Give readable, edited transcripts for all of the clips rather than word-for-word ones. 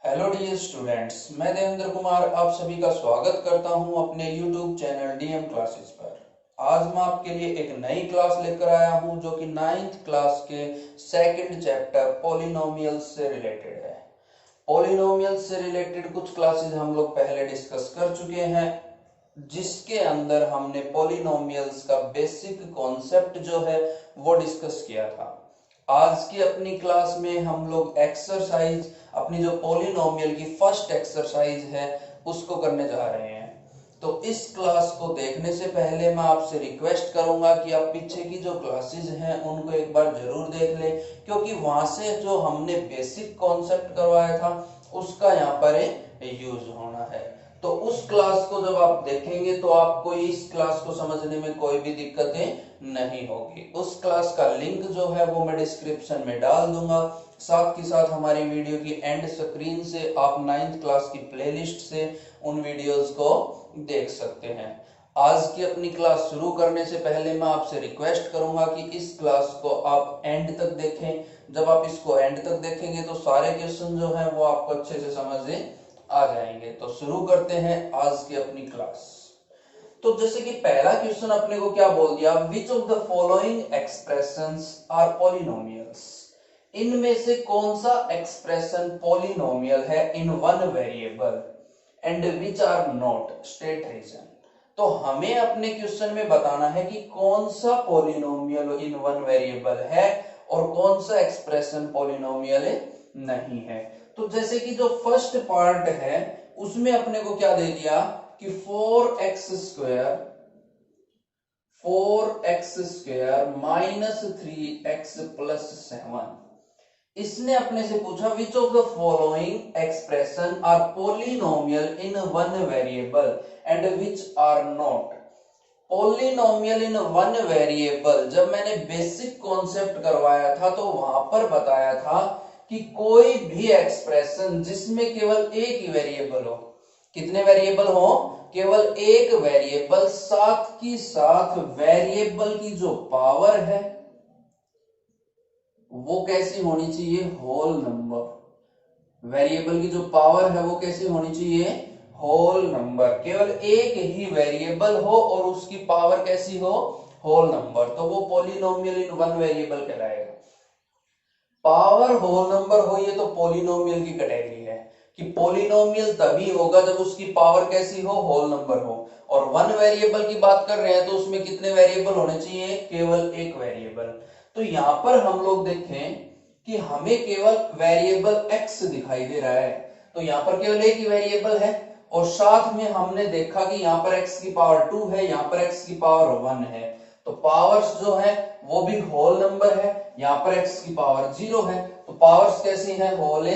Hello dear students, मैं देवेंद्र कुमार आप सभी का स्वागत करता हूं अपने यूट्यूब चैनल डीएम क्लासेस पर। आज मैं आपके लिए एक नई क्लास लेकर आया हूं जो कि 9th क्लास के सेकंड चैप्टर पॉलिनोमियल्स से रिलेटेड है। पॉलिनोमियल्स से रिलेटेड कुछ क्लासेस हम लोग पहले डिस्कस कर चुके हैं, जिसके अंदर हमने पॉलिनोमियल्स का बेसिक कॉन्सेप्ट जो है वो डिस्कस किया था। आज की अपनी क्लास में हम लोग एक्सरसाइज, अपनी जो पॉलिनोमियल की फर्स्ट एक्सरसाइज है उसको करने जा रहे हैं। तो इस क्लास को देखने से पहले मैं आपसे रिक्वेस्ट करूंगा कि आप पीछे की जो क्लासेस हैं उनको एक बार जरूर देख लें, क्योंकि वहां से जो हमने बेसिक कॉन्सेप्ट करवाया था उसका यहाँ पर यूज होना है। तो उस क्लास को जब आप देखेंगे तो आपको इस क्लास को समझने में कोई भी दिक्कतें नहीं होगी। उस क्लास का लिंक जो है वो मैं डिस्क्रिप्शन में डाल दूंगा। साथ ही साथ हमारी वीडियो की एंड स्क्रीन से आप 9th क्लास की प्लेलिस्ट से उन वीडियोस को देख सकते हैं। आज की अपनी क्लास शुरू करने से पहले मैं आपसे रिक्वेस्ट करूंगा कि इस क्लास को आप एंड तक देखें। जब आप इसको एंड तक देखेंगे तो सारे क्वेश्चन जो है वो आपको अच्छे से समझ आ जाएंगे। तो शुरू करते हैं आज की अपनी क्लास। तो जैसे कि पहला क्वेश्चन अपने को क्या बोल दिया, which of the following expressions are polynomials. इनमें से कौन सा एक्सप्रेशन पॉलिनोमियल है in one variable and which are not, state reason. तो हमें अपने क्वेश्चन में बताना है कि कौन सा पॉलिनोमियल इन वन वेरिएबल है और कौन सा एक्सप्रेशन पॉलिनोमियल नहीं है। तो जैसे कि जो फर्स्ट पार्ट है उसमें अपने को क्या दे दिया कि 4x square minus 3x plus 7। इसने अपने से पूछा which of the following expression are polynomial in one variable and which are not. Polynomial in one variable जब मैंने बेसिक कॉन्सेप्ट करवाया था तो वहां पर बताया था कि कोई भी एक्सप्रेशन जिसमें केवल एक ही वेरिएबल हो, कितने वेरिएबल हो, केवल एक वेरिएबल, साथ की साथ वेरिएबल की जो पावर है वो कैसी होनी चाहिए, होल नंबर। वेरिएबल की जो पावर है वो कैसी होनी चाहिए, होल नंबर। केवल एक ही वेरिएबल हो और उसकी पावर कैसी हो, होल नंबर, तो वो पॉलिनोमियल इन वन वेरिएबल कहलाएगा। पावर होल नंबर हो ये तो पॉलिनोमियल की कैटेगरी है कि पॉलिनोमियल तभी होगा जब उसकी पावर कैसी हो, होल नंबर हो। और वन वेरिएबल की बात कर रहे हैं तो उसमें कितने वेरिएबल होने चाहिए, केवल एक वेरिएबल। तो यहां पर हम लोग देखें कि हमें केवल वेरिएबल x दिखाई दे रहा है, तो यहां पर केवल एक ही वेरिएबल है। और साथ में हमने देखा कि यहां पर x की पावर 2 है, यहां पर x की पावर 1 है, तो पावर्स जो है वो भी होल नंबर है। यहां पर x की पावर 0 है, तो पावर्स कैसी है, होल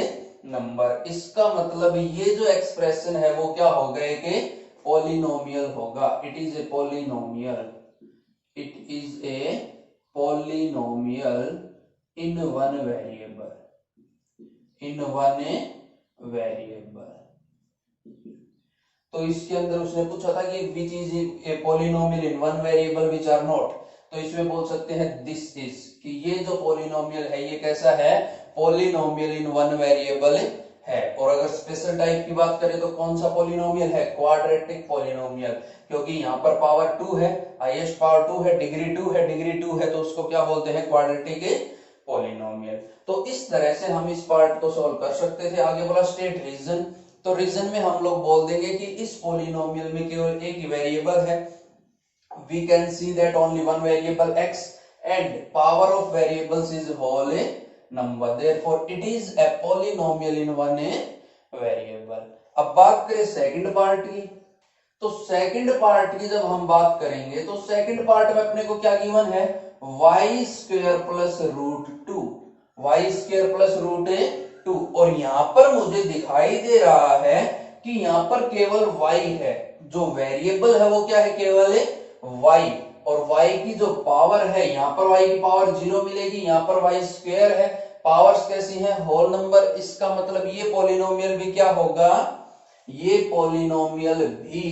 नंबर। इसका मतलब ये जो एक्सप्रेशन है वो क्या हो गए कि पॉलिनोमियल होगा। It is a polynomial, it is a polynomial in one variable, in one variable. तो इसके अंदर उसने पूछा था कि which is a polynomial in one variable which are not, तो इसमें बोल सकते हैं दिस इज, कि ये जो पॉलिनोमियल है ये कैसा है, पॉलिनोमियल इन वन वेरिएबल है। और अगर स्पेशल टाइप की बात करें तो कौन सा पॉलिनोमियल है, क्वाड्रेटिक पॉलिनोमियल, क्योंकि यहाँ पर पावर 2 है, हाईएस्ट पावर 2 है, डिग्री 2 है, डिग्री 2 है, तो उसको क्या बोलते हैं, क्वाड्रेटिक पॉलिनोमियल। तो इस तरह से हम इस पार्ट को सोल्व कर सकते थे। आगे बोला स्टेट रीजन, तो रीजन में हम लोग बोल देंगे कि इस पॉलिनोमियल में केवल एक ही वेरिएबल है। We can see that only one variable x and power of variables is whole number, therefore it is a polynomial in one variable। अब बात करें सेकंड पार्ट की, तो सेकंड पार्ट की जब हम बात करेंगे तो सेकंड पार्ट में अपने को क्या गिवन है, y square plus root 2, y square plus root 2। और यहां पर मुझे दिखाई दे रहा है कि यहां पर केवल y है, जो वेरिएबल है वो क्या है, केवल y। और y की जो पावर है, यहां पर y की पावर 0 मिलेगी, यहां पर y स्क्वायर है, पावर्स कैसी हैं, होल नंबर। इसका मतलब ये पॉलिनोमियल भी क्या होगा, ये पॉलिनोमियल भी,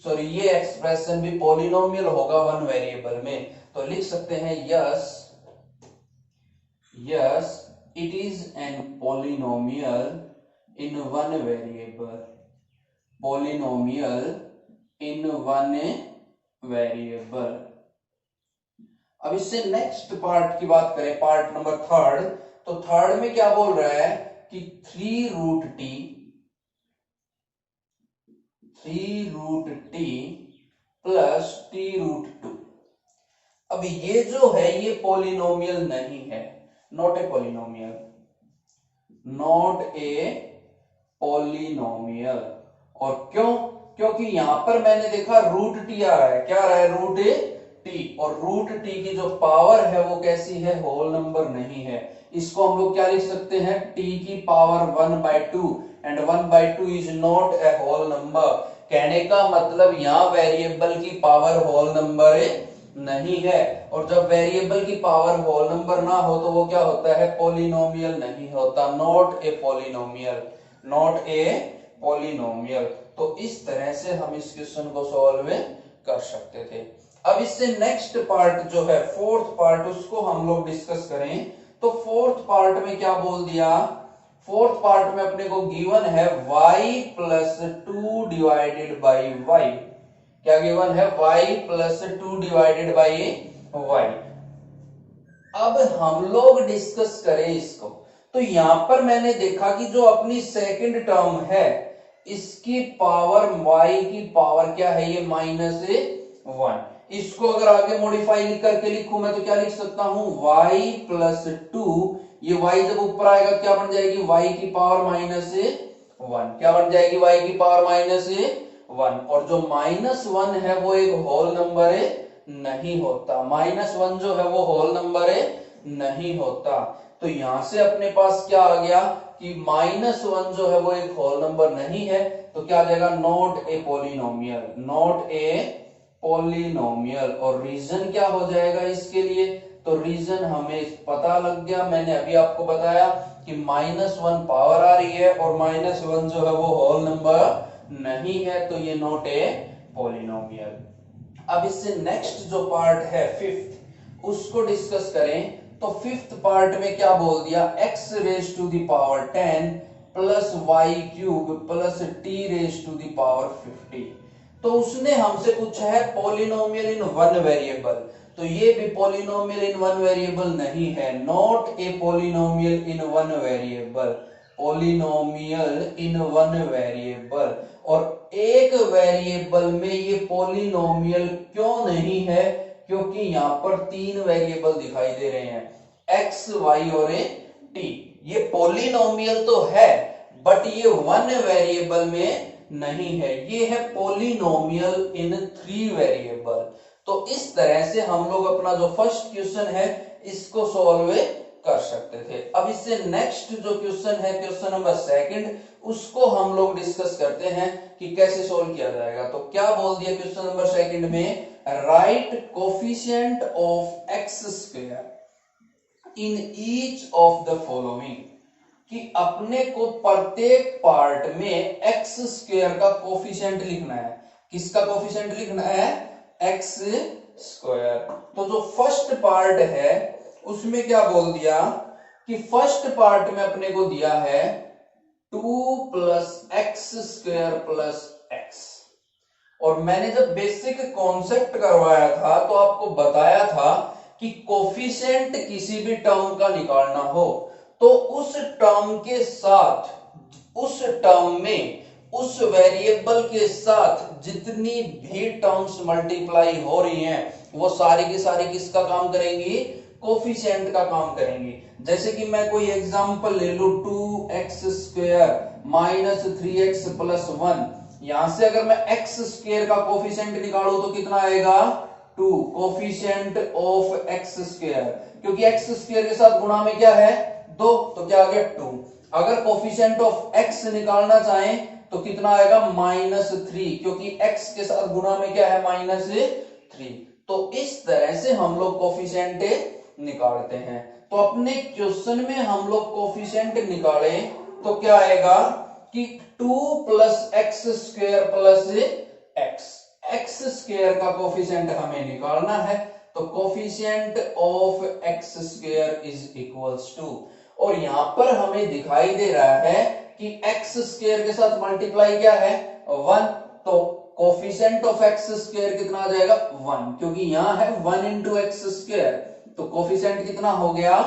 सॉरी ये एक्सप्रेशन भी पॉलिनोमियल होगा वन वेरिएबल में। तो लिख सकते हैं yes, yes it is an polynomial in one variable, polynomial in one variable. अब इससे नेक्स्ट पार्ट की बात करें, पार्ट नंबर थर्ड, तो थर्ड में क्या बोल रहा है कि 3√t प्लस t√2। अब ये जो है ये पॉलिनोमियल नहीं है, not a polynomial, not a polynomial. और क्यों? क्योंकि यहां पर मैंने देखा √t आ रहा है, क्या आ रहा है, √t, और √t की जो पावर है वो कैसी है, होल नंबर नहीं है। इसको हम लोग क्या लिख सकते हैं, t की power 1/2, and 1/2 is not a whole number. कहने का मतलब यहाँ वेरिएबल की पावर होल नंबर नहीं है, और जब वेरिएबल की पावर होल नंबर ना हो तो वो क्या होता है, पॉलिनोमियल नहीं होता, not a polynomial, not a polynomial. तो इस तरह से हम इस क्वेश्चन को सॉल्व कर सकते थे। अब इससे नेक्स्ट पार्ट जो है, फोर्थ पार्ट, उसको हम लोग डिस्कस करें। तो फोर्थ पार्ट में क्या बोल दिया, फोर्थ पार्ट में अपने को गिवन है y plus 2 divided by y। क्या गिवन है, y plus 2 divided by y। अब हम लोग डिस्कस करें इसको, तो यहां पर मैंने देखा कि जो अपनी सेकंड टर्म है इसकी पावर y की पावर क्या है, ये -1। इसको अगर आगे मॉडिफाई करके लिखूं मैं तो क्या लिख सकता हूं, y प्लस 2, ये y जब ऊपर आएगा क्या बन जाएगी, y की पावर -1। क्या बन जाएगी, y की पावर -1। और जो -1 है वो एक होल नंबर है नहीं होता, -1 जो है वो होल नंबर है नहीं होता। तो यहां से अपने पास क्या आ गया कि -1 जो है वो एक होल नंबर नहीं है, तो क्या आ जाएगा, not a polynomial, not a polynomial. और रीजन क्या हो जाएगा इसके लिए, तो रीजन हमें पता लग गया, मैंने अभी आपको बताया कि -1 पावर आ रही है और -1 जो है वो होल नंबर नहीं है, तो ये नॉट ए पॉलिनोमियल। अब इससे नेक्स्ट जो पार्ट है फिफ्थ, उसको डिस्कस करें। तो फिफ्थ पार्ट में क्या बोल दिया, x raise to the power 10 plus y cube plus t raise to the power 50। तो उसने हमसे पूछा है पॉलिनोमियल इन वन वेरिएबल, तो ये भी पॉलिनोमियल इन वन वेरिएबल नहीं है, not a polynomial in one variable, polynomial in one variable. और एक वेरिएबल में ये पॉलिनोमियल क्यों नहीं है, क्योंकि यहां पर 3 वेरिएबल दिखाई दे रहे हैं, x, y और t। ये पॉलिनोमियल तो है बट ये वन वेरिएबल में नहीं है, ये है पॉलिनोमियल इन 3 वेरिएबल। तो इस तरह से हम लोग अपना जो फर्स्ट क्वेश्चन है इसको सॉल्व कर सकते थे। अब इससे नेक्स्ट जो क्वेश्चन है, क्वेश्चन नंबर सेकंड, उसको हम लोग डिस्कस करते हैं कि कैसे सॉल्व किया जाएगा। तो क्या बोल दिया क्वेश्चन नंबर सेकंड में, right coefficient of x square in each of the following, कि अपने को प्रत्येक पार्ट में एक्स स्क्वायर का कोफिशिएंट लिखना है। किसका कोफिशिएंट लिखना है, एक्स स्क्वायर। तो जो फर्स्ट पार्ट है उसमें क्या बोल दिया कि फर्स्ट पार्ट में अपने को दिया है 2 plus x square plus x. और मैंने जब बेसिक कॉन्सेप्ट करवाया था तो आपको बताया था कि कोफिशिएंट किसी भी टर्म का निकालना हो तो उस टर्म के साथ, उस टर्म में उस वेरिएबल के साथ जितनी भी टर्म्स मल्टीप्लाई हो रही हैं वो सारी की सारी किसका काम करेंगी, कोफिशिएंट का काम करेंगी। जैसे कि मैं कोई एग्जांपल ले लूं, 2x square minus 3x plus 1, यहां से अगर मैं x स्क्वायर का कोफिशिएंट निकालूं तो कितना आएगा, 2, कोफिशिएंट ऑफ x स्क्वायर, क्योंकि x स्क्वायर के साथ गुणा में क्या है, 2, तो क्या आ गया 2। अगर कोफिशिएंट ऑफ x निकालना चाहें तो कितना आएगा, -3, क्योंकि x के साथ गुणा में क्या है, -3। तो इस तरह से हम लोग कोफिशिएंट निकालते हैं। तो अपने क्वेश्चन में हम लोग कोफिशिएंट निकाले तो क्या आएगा कि 2 plus x square plus x, x square का कोफिशिएंट हमें निकालना है, तो coefficient of x square is equals to, और यहां पर हमें दिखाई दे रहा है कि एक्स स्क्वायर के साथ मल्टीप्लाई क्या है 1, तो कोफिशिएंट ऑफ एक्स स्क्वायर कितना आ जाएगा 1, क्योंकि यहां है 1 इंटू एक्स स्क्वायर, तो कोफिशिएंट कितना हो गया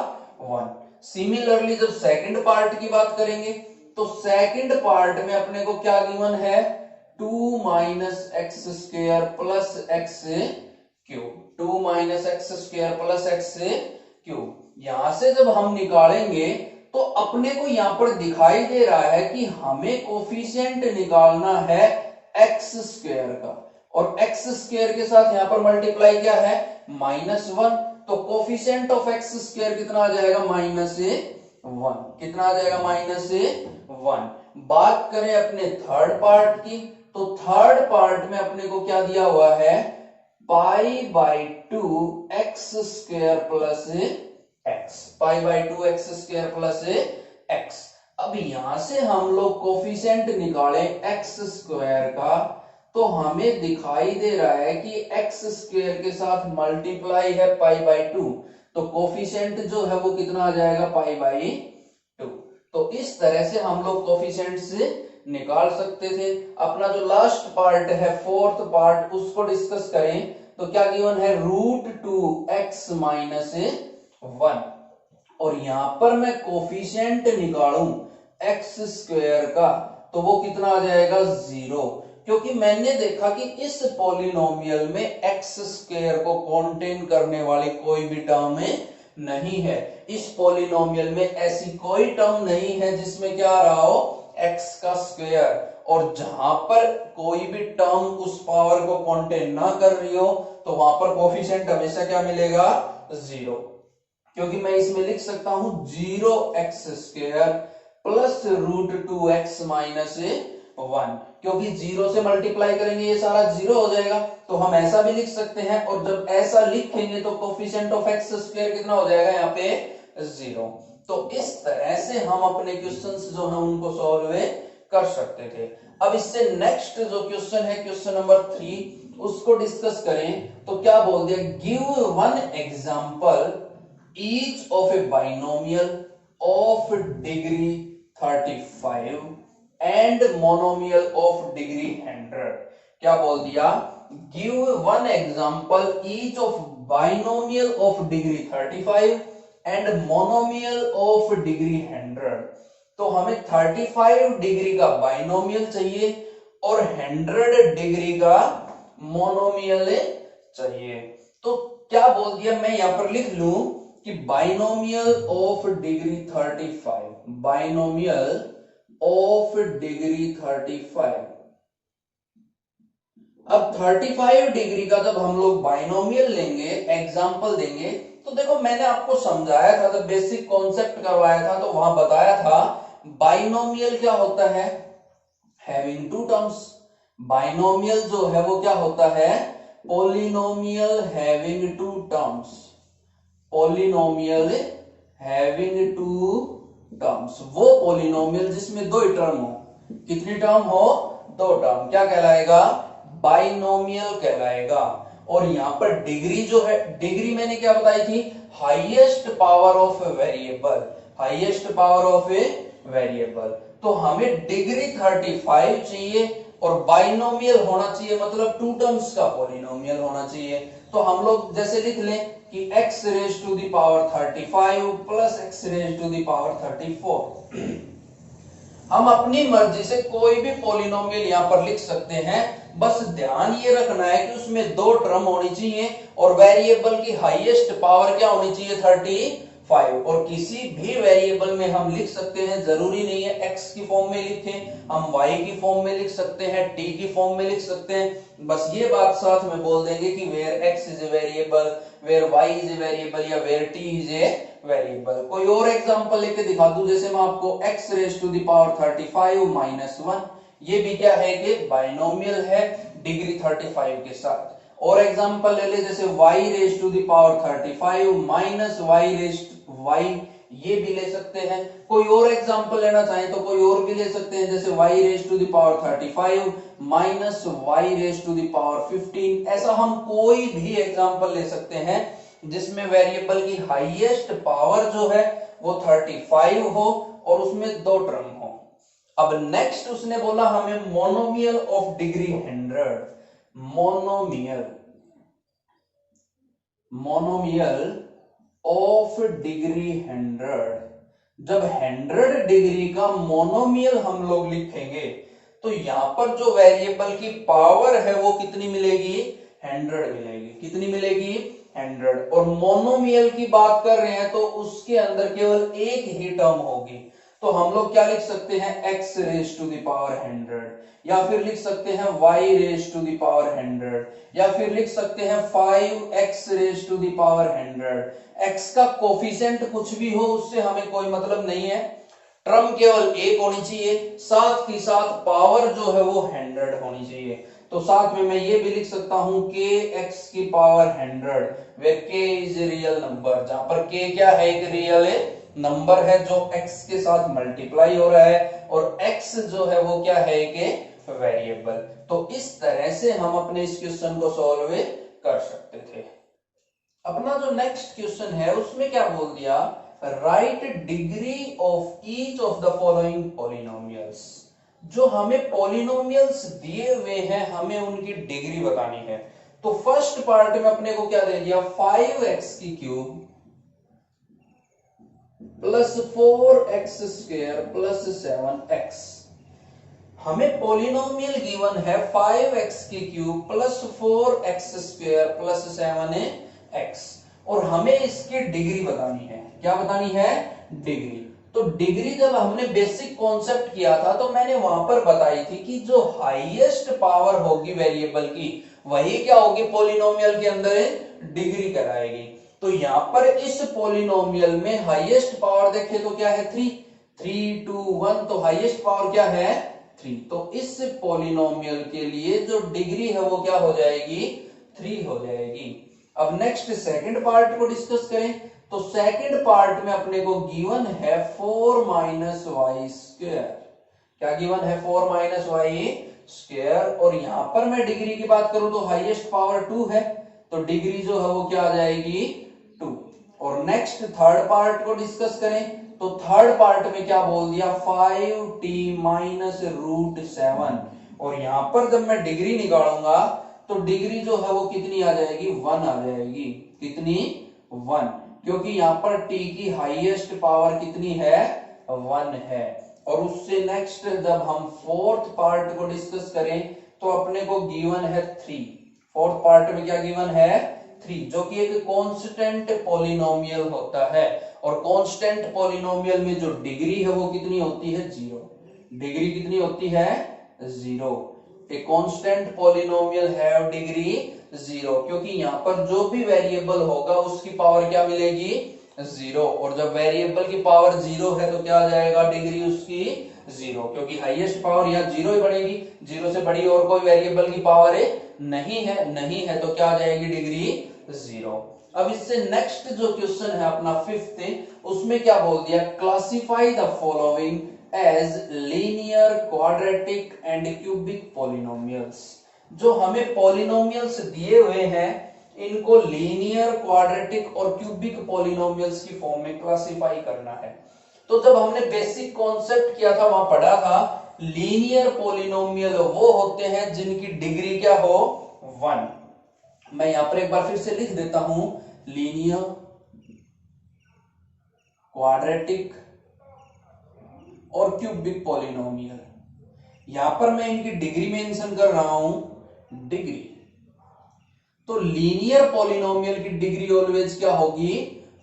1। सिमिलरली जब सेकंड पार्ट की बात करेंगे तो सेकंड पार्ट में अपने को क्या गिवन है 2 minus x square plus x cube, 2 minus x square plus x cube. यहां से जब हम निकालेंगे तो अपने को यहां पर दिखाई दे रहा है कि हमें कोफिशिएंट निकालना है एक्स स्क्वायर का, और एक्स स्क्वायर के साथ यहां पर मल्टीप्लाई क्या है -1, तो कोफिशिएंट ऑफ एक्स स्क्वायर कितना आ जाएगा -1, कितना आ जाएगा -1। बात करें अपने थर्ड पार्ट की, तो थर्ड पार्ट में अपने को क्या दिया हुआ है π/2 x square plus x, π/2 x square plus x. अब यहां से हम लोग कोफिशिएंट निकालें एक्स स्क्वायर का, तो हमें दिखाई दे रहा है कि एक्स स्क्वायर के साथ मल्टीप्लाई है π/2, तो कोफिशिएंट जो है वो कितना आ जाएगा π/2। तो इस तरह से हम लोग कोफिशिएंट से निकाल सकते थे। अपना जो लास्ट पार्ट है फोर्थ पार्ट उसको डिस्कस करें तो क्या गिवन है √2x माइनस 1, और यहां पर मैं कोफिशिएंट निकालूं एक्स स्क्वायर का तो वो कितना आ जाएगा 0, क्योंकि मैंने देखा कि इस पॉलिनोमियल में एक्स स्क्वायर को कंटेन करने वाली कोई भी टर्म नहीं है। इस पॉलिनोमियल में ऐसी कोई टर्म नहीं है जिसमें क्या आ रहा हो एक्स का स्क्वायर, और जहां पर कोई भी टर्म उस पावर को कंटेन ना कर रही हो तो वहां पर कोफिशिएंट हमेशा क्या मिलेगा 0, क्योंकि मैं इसमें लिख सकता हूं 0x square plus √2x minus 1, क्योंकि 0 से मल्टीप्लाई करेंगे ये सारा 0 हो जाएगा, तो हम ऐसा भी लिख सकते हैं, और जब ऐसा लिखेंगे तो कोफिशिएंट ऑफ एक्स स्क्वायर कितना हो जाएगा यहाँ पे 0। तो इस तरह से हम अपने क्वेश्चंस जो है उनको सॉल्व कर सकते थे। अब इससे नेक्स्ट जो क्वेश्चन है क्वेश्चन नंबर 3 उसको डिस्कस करें तो क्या बोल दिया give one example each of A binomial of degree 35 and monomial of degree 100। क्या बोल दिया give one example each of binomial of degree 35 and monomial of degree 100। तो हमें 35 डिग्री का बाइनोमियल चाहिए और 100 डिग्री का मोनोमियल चाहिए। तो क्या बोल दिया मैं यहां पर लिख लूं कि binomial of degree 35, binomial of degree 35। अब 35 डिग्री का जब हम लोग बाइनोमियल लेंगे एग्जांपल देंगे तो देखो मैंने आपको समझाया था, जब बेसिक कॉन्सेप्ट करवाया था तो वहां बताया था बाइनोमियल क्या होता है हैविंग टू टर्म्स। बाइनोमियल जो है वो क्या होता है polynomial having two terms, polynomial having two terms, वो पॉलिनोमियल जिसमें दो टर्म हो। कितनी टर्म हो दो टर्म, क्या कहलाएगा बाइनोमियल कहलाएगा। और यहां पर डिग्री जो है, डिग्री मैंने क्या बताई थी highest power of a variable, highest power of a variable. तो हमें डिग्री 35 चाहिए और बाइनोमियल होना चाहिए, मतलब टू टर्म्स का पॉलिनोमियल होना चाहिए। तो हम लोग जैसे लिख लें कि x raise to the power 35 plus x raise to the power 34। हम अपनी मर्जी से कोई भी पॉलिनोमियल यहां पर लिख सकते हैं, बस ध्यान ये रखना है कि उसमें दो टर्म होनी चाहिए और वेरिएबल की हाईएस्ट पावर क्या होनी चाहिए 35। और किसी भी वेरिएबल में हम लिख सकते हैं, जरूरी नहीं है x की फॉर्म में लिखें, हम y की फॉर्म में लिख सकते हैं, t की फॉर्म में लिख सकते हैं। बस ये बात साथ में बोल देंगे कि where x is a variable, where y is a variable या where t is a variable. कोई और एग्जांपल लेके दिखा दूं, जैसे मैं आपको x raise to the power 35 minus 1, ये भी क्या है कि बाइनोमियल है डिग्री 35 के साथ। और एग्जांपल ले ले जैसे y raise to the power 35 minus y raise y, ये भी ले सकते हैं। कोई और एग्जांपल लेना चाहें तो कोई और भी ले सकते हैं, जैसे y raise to the power 35 minus y raise to the power 15। ऐसा हम कोई भी एग्जांपल ले सकते हैं जिसमें वेरिएबल की हाईएस्ट पावर जो है वो 35 हो और उसमें दो टर्म हो। अब नेक्स्ट उसने बोला हमें monomial of degree 100, monomial of degree 100। जब 100 डिग्री का मोनोमियल हम लोग लिखेंगे तो यहां पर जो वेरिएबल की पावर है वो कितनी मिलेगी, 100 मिलेगी। कितनी मिलेगी, 100। और मोनोमियल की बात कर रहे हैं तो उसके अंदर केवल एक ही टर्म होगी, तो हम लोग क्या लिख सकते हैं, x raise to the power 100, या फिर लिख सकते हैं y raise to the power 100, या फिर लिख सकते हैं 5x raise to the power 100। x का कोफिशिएंट कुछ भी हो उससे हमें कोई मतलब नहीं है, टर्म केवल एक होनी चाहिए, साथ ही साथ पावर जो है वो 100 होनी चाहिए। तो साथ में मैं ये भी लिख सकता हूं k x की power 100, where k is a real number, जहां पर k क्या है, एक रियल नंबर है जो x के साथ मल्टीप्लाई हो रहा है, और x जो है वो क्या है, एक वेरिएबल। तो इस तरह से हम अपने इस क्वेश्चन को सॉल्व कर सकते थे। अपना जो नेक्स्ट क्वेश्चन है उसमें क्या बोल दिया, right degree of each of the following polynomials. जो हमें पॉलिनोमियल्स दिए हुए हैं हमें उनकी डिग्री बतानी है। तो फर्स्ट पार्ट में अपने को क्या दे दिया, 5x की cube plus 4x square plus 7x। हमें पॉलिनोमियल गिवन है 5x की cube plus 4x square plus 7x, और हमें इसकी डिग्री बतानी है। क्या बतानी है, डिग्री। तो डिग्री जब हमने बेसिक कॉन्सेप्ट किया था तो मैंने वहां पर बताई थी कि जो हाईएस्ट पावर होगी वेरिएबल की वही क्या होगी, पॉलिनोमियल के अंदर डिग्री कराएगी। तो यहां पर इस पॉलिनोमियल में हाईएस्ट पावर देखें तो क्या है, 3, 3 2 1, तो हाईएस्ट पावर क्या है, 3। तो इस पॉलिनोमियल के लिए जो डिग्री है वो क्या हो जाएगी, 3 हो जाएगी। अब नेक्स्ट सेकंड पार्ट को डिस्कस करें। तो सेकंड पार्ट में अपने को गिवन है 4 माइनस वाई स्क्वायर। क्या गिवन है, 4 माइनस वाई स्क्वायर, और यहां पर मैं डिग्री की बात करूं तो हाईएस्ट पावर 2 है, तो डिग्री जो है वो क्या आ जाएगी, 2। और नेक्स्ट थर्ड पार्ट को डिस्कस करें तो थर्ड पार्ट में क्या बोल दिया, 5t माइनस रूट 7, और यहां पर जब मैं डिग्री निकालूंगा तो डिग्री जो है वो कितनी आ जाएगी, 1 आ जाएगी। कितनी, 1, क्योंकि यहां पर t की हाईएस्ट पावर कितनी है, 1 है। और उससे नेक्स्ट जब हम फोर्थ पार्ट को डिस्कस करें तो अपने को गिवन है 3। फोर्थ पार्ट में क्या गिवन है, 3, जो कि एक कांस्टेंट पॉलिनोमियल होता है, और कांस्टेंट पॉलिनोमियल में जो डिग्री है वो कितनी होती है, 0। डिग्री कितनी होती है, 0। ए कांस्टेंट पॉलिनोमियल है डिग्री 0, क्योंकि यहां पर जो भी वेरिएबल होगा उसकी पावर क्या मिलेगी, 0। और जब वेरिएबल की पावर 0 है तो क्या आ जाएगा, डिग्री उसकी 0, क्योंकि हाईएस्ट पावर यहाँ 0 ही बढ़ेगी, 0 से बड़ी और कोई वेरिएबल की पावर नहीं है तो क्या आ जाएगी, डिग्री 0। अब इससे नेक्स्ट जो क्वेश्चन है अपना फिफ्थ, उसमें क्या बोल दिया, classify the following as linear, quadratic and cubic polynomials. जो हमें पॉलिनोमियल्स दिए हुए हैं इनको लीनियर, क्वाड्रेटिक और क्यूबिक पॉलिनोमियल्स की फॉर्म में क्लासिफाई करना है। तो जब हमने बेसिक कॉन्सेप्ट किया था वहां पढ़ा था, लीनियर पॉलिनोमियल वो होते हैं जिनकी डिग्री क्या हो, 1। मैं यहां पर एक बार फिर से लिख देता हूं, लीनियर, क्वाड्रेटिक और क्यूबिक पॉलिनोमियल। यहां पर मैं इनकी डिग्री मेंशन कर रहा हूं, डिग्री। तो लीनियर पॉलिनोमियल की डिग्री ऑलवेज क्या होगी,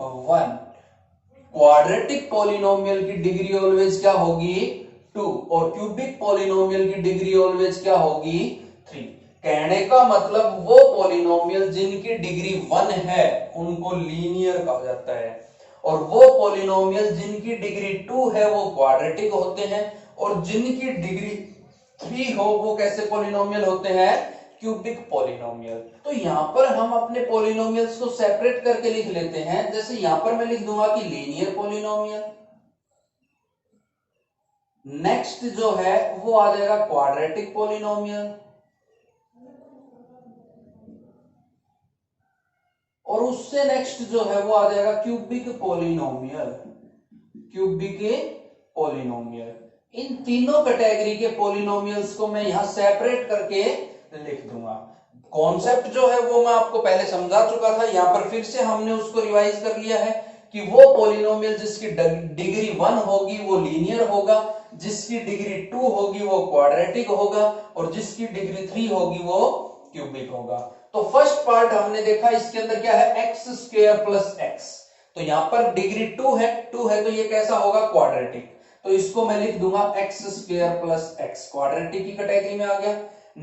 1। क्वाड्रेटिक पॉलिनोमियल की डिग्री ऑलवेज क्या होगी, 2, और क्यूबिक पॉलिनोमियल की डिग्री ऑलवेज क्या होगी, 3। कहने का मतलब वो पॉलिनोमियल जिनकी डिग्री 1 है उनको लीनियर कहा जाता है, और वो पॉलिनोमियल जिनकी डिग्री 2 है वो क्वाड्रेटिक होते हैं, और जिनकी डिग्री 3 हो वो कैसे पॉलिनोमियल होते हैं, क्यूबिक पॉलिनोमियल। तो यहां पर हम अपने पॉलिनोमियल्स को सेपरेट करके लिख लेते हैं। जैसे यहां पर मैं लिख दूंगा कि लीनियर पॉलिनोमियल, नेक्स्ट जो है वो आ जाएगा क्वाड्रेटिक पॉलिनोमियल, और उससे नेक्स्ट जो है वो आ जाएगा क्यूबिक पॉलिनोमियल, क्यूबिक पॉलिनोमियल। इन तीनों कैटेगरी के पॉलिनोमियल्स को मैं यहां सेपरेट करके लिख दूंगा। कॉन्सेप्ट जो है वो मैं आपको पहले समझा चुका था, यहां पर फिर से हमने उसको रिवाइज कर लिया है कि वो पॉलिनोमियल जिसकी डिग्री 1 होगी वो लीनियर होगा, जिसकी डिग्री 2 होगी वो क्वाड्रेटिक होगा, और जिसकी डिग्री 3 होगी वो क्यूबिक होगा। तो फर्स्ट पार्ट हमने देखा, इसके अंदर क्या है, एक्स स्क्वायर प्लस एक्स। तो यहां पर डिग्री 2 है तो ये कैसा होगा, क्वाड्रेटिक। तो इसको मैं लिख दूंगा x square plus x, quadratic की कैटेगरी में आ गया।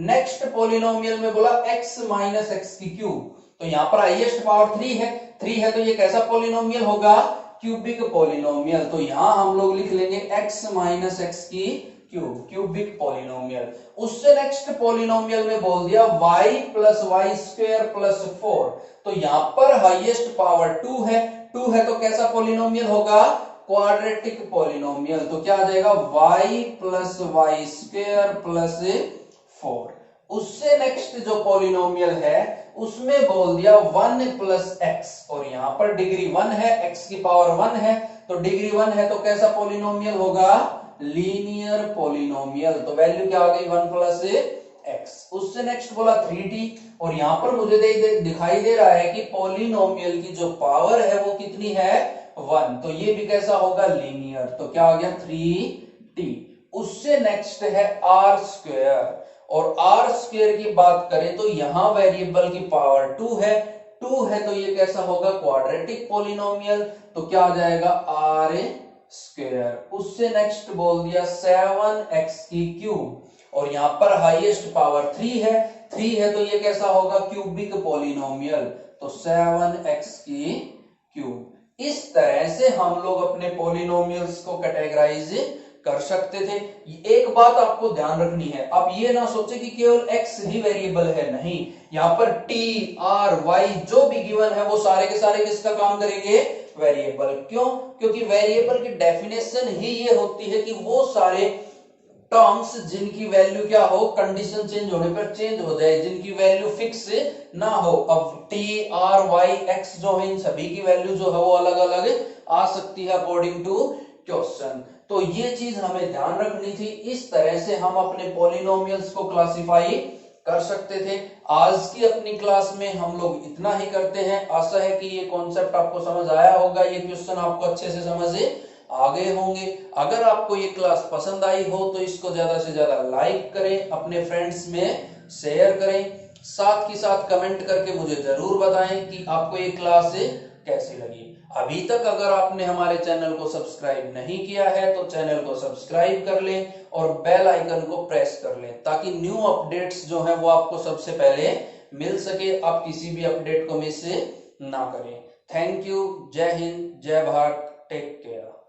नेक्स्ट पॉलिनोमियल में बोला x माइनस एक्स की क्यूब, तो यहां पर हाईएस्ट पावर 3 है तो ये कैसा पॉलिनोमियल होगा, क्यूबिक पॉलिनोमियल। तो यहां हम लोग लिख लेंगे x माइनस एक्स की क्यूब, क्यूबिक पॉलिनोमियल। उससे नेक्स्ट पॉलिनोमियल में बोल दिया y plus y square plus 4, तो यहां पर हाईएस्ट पावर 2 है तो कैसा पॉलिनोमियल होगा, क्वाड्रेटिक पॉलिनोमियल। तो क्या आ जाएगा, y plus y square plus 4। उससे नेक्स्ट जो पॉलिनोमियल है उसमें बोल दिया 1 प्लस एक्स, और यहां पर डिग्री 1 है, x की पावर 1 है, तो डिग्री 1 है तो कैसा पॉलिनोमियल होगा, लीनियर पॉलिनोमियल। तो वैल्यू क्या आ गई, 1 प्लस एक्स। उससे नेक्स्ट बोला 3t, और यहां पर मुझे दिखाई दे रहा है कि पॉलिनोमियल की जो पावर है वो कितनी है, 1, तो ये भी कैसा होगा, लीनियर। तो क्या आ गया, 3t। उससे नेक्स्ट है आर स्क्वायर, और आर स्क्वायर की बात करें तो यहां वेरिएबल की पावर 2 है तो ये कैसा होगा, क्वाड्रेटिक पॉलिनोमियल। तो क्या आ जाएगा, आर स्क्वायर। उससे नेक्स्ट बोल दिया 7x की क्यूब, और यहां पर हाईएस्ट पावर 3 है तो ये कैसा होगा, क्यूबिक पॉलिनोमियल। तो 7x की क्यूब। इस तरह से हम लोग अपने पॉलिनोमियल्स को कैटेगराइज कर सकते थे। एक बात आपको ध्यान रखनी है, आप ये ना सोचे कि केवल x ही वेरिएबल है, नहीं, यहां पर t, r, y जो भी गिवन है वो सारे के सारे किसका काम करेंगे, वेरिएबल। क्यों, क्योंकि वेरिएबल की डेफिनेशन ही ये होती है कि वो सारे टर्म्स जिनकी वैल्यू क्या हो, कंडीशन चेंज होने पर चेंज हो जाए, जिनकी वैल्यू फिक्स ना हो। अब t, r, y, x जो है इन सभी की वैल्यू जो है वो अलग अलग आ सकती है अकॉर्डिंग टू क्वेश्चन। तो ये चीज हमें ध्यान रखनी थी। इस तरह से हम अपने पॉलिनोमियल्स को क्लासिफाई कर सकते थे। आज की अपनी क्लास में हम लोग इतना ही करते हैं। आशा है कि ये कॉन्सेप्ट आपको समझ आया होगा, ये क्वेश्चन आपको अच्छे से समझ आ गए होंगे। अगर आपको ये क्लास पसंद आई हो तो इसको ज्यादा से ज्यादा लाइक करें, अपने फ्रेंड्स में शेयर करें, साथ ही साथ कमेंट करके मुझे जरूर बताएं कि आपको ये क्लास कैसी लगी। अभी तक अगर आपने हमारे चैनल को सब्सक्राइब नहीं किया है तो चैनल को सब्सक्राइब कर लें और बेल आइकन को प्रेस कर लें, ताकि न्यू अपडेट्स जो है वो आपको सबसे पहले मिल सके, आप किसी भी अपडेट को मिस ना करें। थैंक यू, जय हिंद, जय भारत, टेक केयर।